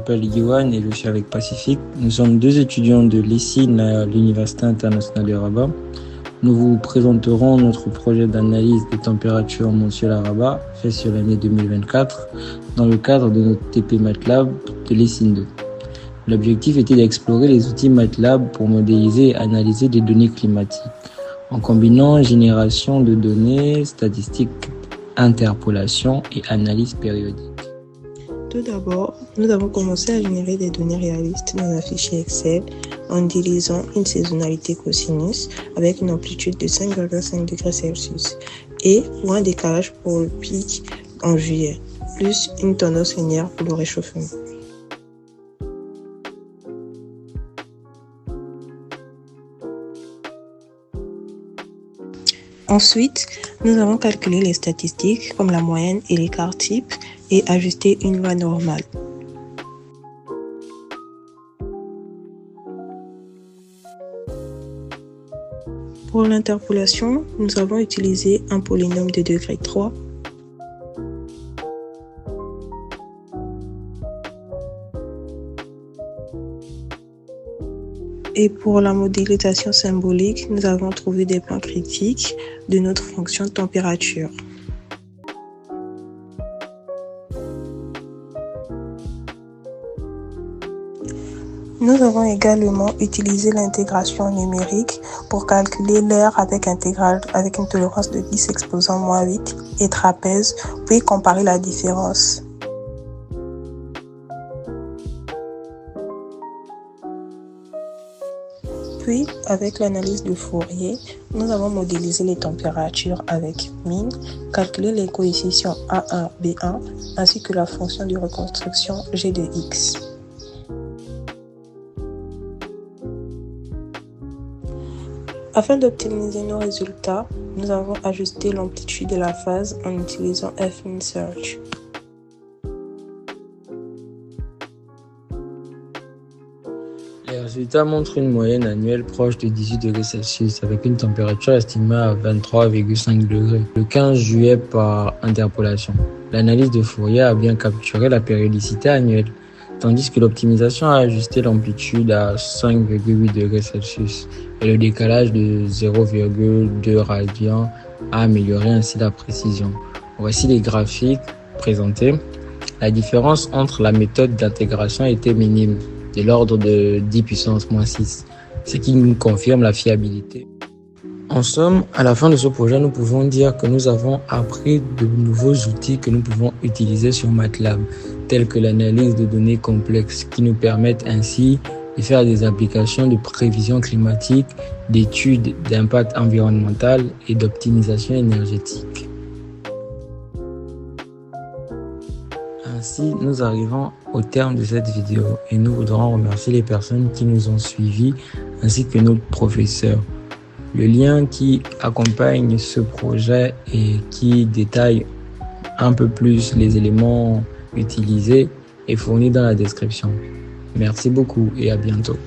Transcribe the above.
m'appelle Yohan et je suis avec Pacifique. Nous sommes deux étudiants de l'ESSIN à l'Université internationale de Rabat. Nous vous présenterons notre projet d'analyse des températures mensuelles à Rabat, fait sur l'année 2024, dans le cadre de notre TP MATLAB de l'ESSIN 2. L'objectif était d'explorer les outils MATLAB pour modéliser et analyser des données climatiques, en combinant génération de données, statistiques, interpolation et analyse périodique. Tout d'abord, nous avons commencé à générer des données réalistes dans un fichier Excel en utilisant une saisonnalité cosinus avec une amplitude de 5,5 degrés Celsius et pour un décalage pour le pic en juillet, plus une tendance linéaire pour le réchauffement. Ensuite, nous avons calculé les statistiques comme la moyenne et l'écart type et ajusté une loi normale. Pour l'interpolation, nous avons utilisé un polynôme de degré 3. Et pour la modélisation symbolique, nous avons trouvé des points critiques de notre fonction de température. Nous avons également utilisé l'intégration numérique pour calculer l'air avec intégrale avec une tolérance de 10 exposant -8 et trapèze, puis comparer la différence. Puis, avec l'analyse de Fourier, nous avons modélisé les températures avec min, calculé les coefficients A1, B1, ainsi que la fonction de reconstruction G de X. Afin d'optimiser nos résultats, nous avons ajusté l'amplitude de la phase en utilisant fmin search. Les résultats montrent une moyenne annuelle proche de 18 degrés Celsius avec une température estimée à 23,5 degrés le 15 juillet par interpolation. L'analyse de Fourier a bien capturé la périodicité annuelle, tandis que l'optimisation a ajusté l'amplitude à 5,8 degrés Celsius et le décalage de 0,2 radians a amélioré ainsi la précision. Voici les graphiques présentés. La différence entre la méthode d'intégration était minime, de l'ordre de 10 puissance -6, ce qui nous confirme la fiabilité. En somme, à la fin de ce projet, nous pouvons dire que nous avons appris de nouveaux outils que nous pouvons utiliser sur MATLAB, tels que l'analyse de données complexes, qui nous permettent ainsi de faire des applications de prévision climatique, d'études d'impact environnemental et d'optimisation énergétique. Ainsi, nous arrivons au terme de cette vidéo et nous voudrons remercier les personnes qui nous ont suivis ainsi que nos professeurs. Le lien qui accompagne ce projet et qui détaille un peu plus les éléments utilisés est fourni dans la description. Merci beaucoup et à bientôt.